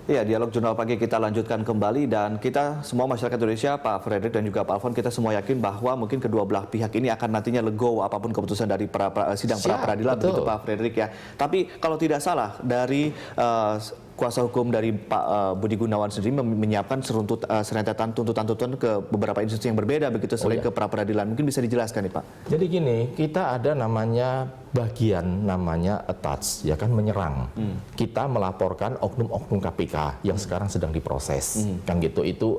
Iya, dialog Jurnal Pagi kita lanjutkan kembali dan kita semua masyarakat Indonesia, Pak Frederick dan juga Pak Alfon, kita semua yakin bahwa mungkin kedua belah pihak ini akan nantinya legowo apapun keputusan dari sidang pra-peradilan, begitu Pak Frederick ya. Tapi kalau tidak salah dari kuasa hukum dari Pak Budi Gunawan sendiri menyiapkan serentetan tuntutan-tuntutan ke beberapa institusi yang berbeda begitu selain ke pra-peradilan. Mungkin bisa dijelaskan nih Pak. Jadi gini, kita ada namanya bagian namanya attach, ya kan, menyerang. Kita melaporkan oknum-oknum KPK yang sekarang sedang diproses, kan gitu. Itu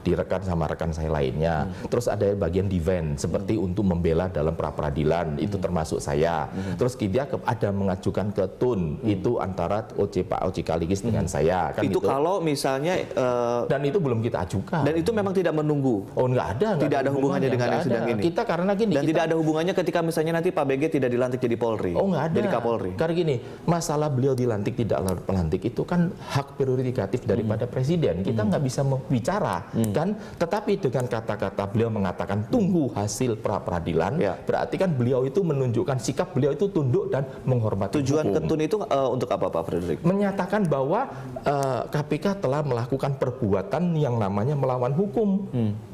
direkan sama rekan saya lainnya. Terus ada bagian defend, seperti untuk membela dalam pra-peradilan, itu termasuk saya. Terus dia ada mengajukan ke TUN, itu antara Pak Oci Kaligis dengan saya. Kan itu kalau misalnya dan itu belum kita ajukan. Dan itu memang tidak menunggu. Oh, nggak ada. Tidak ada hubungannya dengan yang sedang ini. Kita karena gini. Dan tidak ada hubungannya ketika misalnya nanti Pak BG tidak dilantik jadi Polri. Oh, nggak ada. Jadi Kapolri. Karena gini, masalah beliau dilantik tidak melantik itu kan hak prerogatif daripada presiden. Kita nggak bisa bicara, kan? Tetapi dengan kata-kata beliau mengatakan tunggu hasil pra-peradilan, berarti kan beliau itu menunjukkan sikap beliau itu tunduk dan menghormati Tujuan hukum. ketun itu untuk apa Pak Frederick? Menyatakan bahwa KPK telah melakukan perbuatan yang namanya melawan hukum,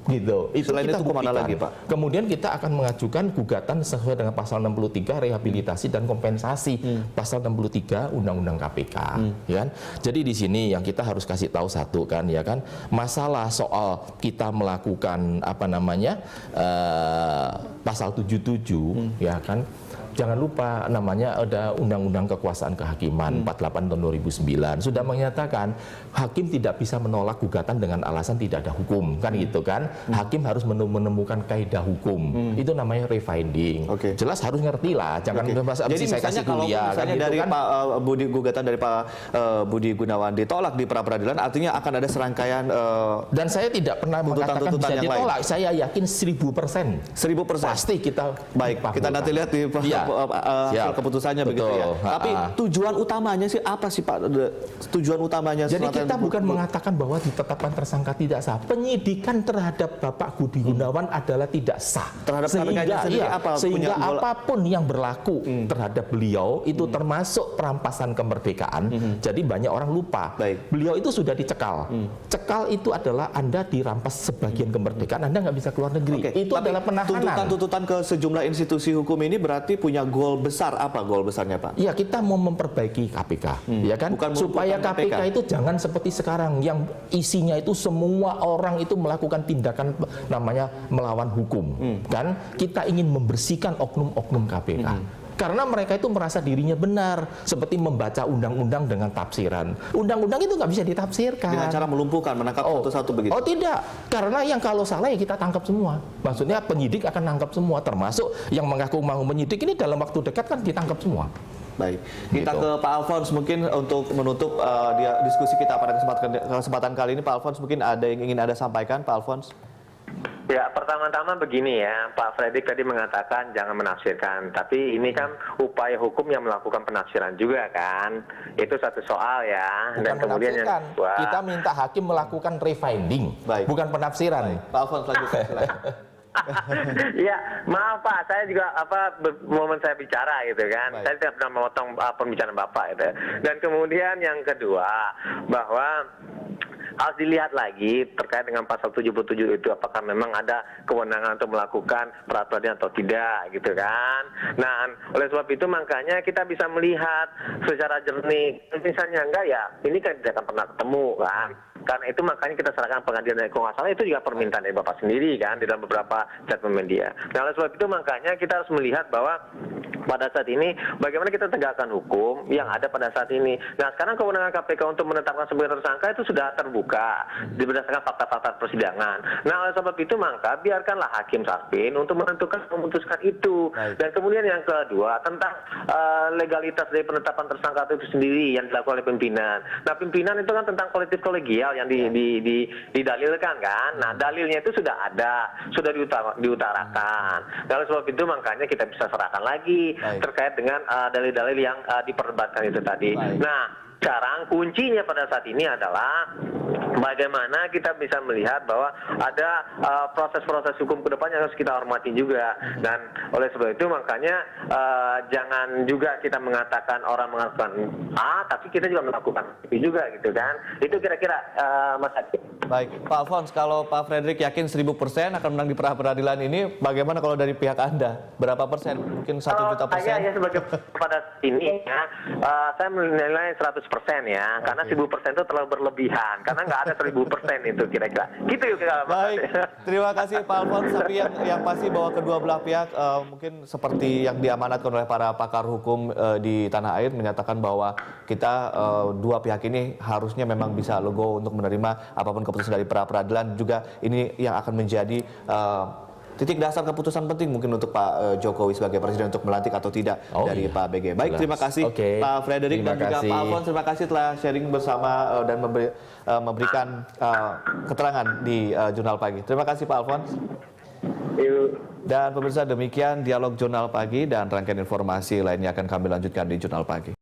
gitu. Itu selain kita itu kemana lagi Pak? Kemudian kita akan mengajukan gugatan sesuai dengan pasal 63 rehabilitasi dan kompensasi, pasal 63 Undang-Undang KPK, ya kan? Jadi di sini yang kita harus kasih tahu satu kan, ya kan, masalah soal kita melakukan apa namanya pasal 77, ya kan. Jangan lupa namanya ada Undang-Undang Kekuasaan Kehakiman 48 tahun 2009 sudah menyatakan hakim tidak bisa menolak gugatan dengan alasan tidak ada hukum, kan gitu kan. Hakim harus menemukan kaidah hukum. Itu namanya refinding. Jelas harus ngerti lah, jangan jadi saya kasih kalau kuliah misalnya kan, dari gitu kan. Pak Budi, gugatan dari Pak Budi Gunawan ditolak di pra-peradilan, artinya akan ada serangkaian dan saya tidak pernah mengatakan bisa yang ditolak. lain. Saya yakin 1000%. 1000%. Pasti kita kita nanti lihat di hasil keputusannya. Begitu ya. Tapi tujuan utamanya sih apa sih Pak? Tujuan utamanya. Jadi kita bukan mengatakan bahwa ditetapkan tersangka tidak sah. Penyidikan terhadap Bapak Budi Gunawan adalah tidak sah. Terhadap sehingga apapun yang berlaku terhadap beliau itu termasuk perampasan kemerdekaan. Jadi banyak orang lupa. Beliau itu sudah dicekal. Cekal itu adalah Anda dirampas sebagian kemerdekaan, Anda nggak bisa keluar negeri. Itu adalah penahanan. Tuntutan ke sejumlah institusi hukum ini berarti punya goal besar. Apa goal besarnya Pak? Ya, kita mau memperbaiki KPK, ya kan? Supaya KPK itu jangan seperti sekarang yang isinya itu semua orang itu melakukan tindakan namanya melawan hukum, kan? Kita ingin membersihkan oknum-oknum KPK. Karena mereka itu merasa dirinya benar, seperti membaca undang-undang dengan tafsiran. Undang-undang itu nggak bisa ditafsirkan. Dengan cara melumpuhkan, menangkap satu-satu begitu? Oh tidak, karena yang kalau salah ya kita tangkap semua. Maksudnya penyidik akan tangkap semua, termasuk yang mengaku mau menyidik ini dalam waktu dekat kan ditangkap semua. Baik, kita ke Pak Alfons mungkin untuk menutup diskusi kita pada kesempatan kali ini. Pak Alfons, mungkin ada yang ingin Anda sampaikan, Pak Alfons? Ya, pertama-tama begini ya, Pak Frederick tadi mengatakan jangan menafsirkan, tapi ini kan upaya hukum yang melakukan penafsiran juga kan, itu satu soal ya. Bukan dan kemudian yang kedua, kita minta hakim melakukan refinding, bukan penafsiran. Pak Alfons lanjutkan silakan. Ya, maaf Pak, saya juga momen saya bicara gitu kan. Saya tidak pernah memotong pembicaraan Bapak gitu. Dan kemudian yang kedua, bahwa harus dilihat lagi terkait dengan pasal 77 itu, apakah memang ada kewenangan untuk melakukan pra-peradilan atau tidak gitu kan. Nah, oleh sebab itu makanya kita bisa melihat secara jernih. Misalnya enggak ya, ini kan tidak akan pernah ketemu kan. Karena itu makanya kita serahkan pengadilan. Kalau nggak salah itu juga permintaan dari Bapak sendiri kan di dalam beberapa statement media. Nah, oleh sebab itu makanya kita harus melihat bahwa pada saat ini bagaimana kita tegakkan hukum yang ada pada saat ini. Nah, sekarang kewenangan KPK untuk menetapkan sebagai tersangka itu sudah terbuka berdasarkan fakta-fakta persidangan. Nah, oleh sebab itu maka biarkanlah hakim Sarpin untuk memutuskan itu. Dan kemudian yang kedua tentang legalitas dari penetapan tersangka itu sendiri yang dilakukan oleh pimpinan. Nah, pimpinan itu kan tentang kolektif kolegial yang didalilkan kan. Nah, dalilnya itu sudah ada, sudah diutarakan. Nah, oleh sebab itu makanya kita bisa serahkan lagi terkait dengan dalil-dalil yang diperdebatkan itu tadi. Nah, sekarang kuncinya pada saat ini adalah bagaimana kita bisa melihat bahwa ada proses-proses hukum ke depan yang harus kita hormati juga. Dan oleh sebab itu makanya jangan juga kita mengatakan orang mengatakan A, tapi kita juga melakukan B juga gitu kan. Itu kira-kira Mas Hakim. Baik, Pak Alphonse, kalau Pak Frederick yakin 1000% akan menang di pra-peradilan ini, bagaimana kalau dari pihak Anda? Berapa persen? Mungkin 1 juta persen? Saya sebagai pada ini ya, saya menilai 100% ya, karena 1000% itu terlalu berlebihan, karena nggak ada 1000% itu kira-kira. Gitu yuk kita. Baik, terima kasih Pak Alphonse. Tapi yang pasti bahwa kedua belah pihak mungkin seperti yang diamanatkan oleh para pakar hukum di tanah air menyatakan bahwa kita dua pihak ini harusnya memang bisa legowo untuk menerima apapun keputusan dari pra-peradilan. Juga ini yang akan menjadi titik dasar keputusan penting mungkin untuk Pak Jokowi sebagai presiden untuk melantik atau tidak dari Pak BG. Baik, terima kasih Pak Frederick dan juga Pak Alphonse. Terima kasih telah sharing bersama dan memberikan keterangan di Jurnal Pagi. Terima kasih Pak Alphonse. Dan pemirsa, demikian dialog Jurnal Pagi, dan rangkaian informasi lainnya akan kami lanjutkan di Jurnal Pagi.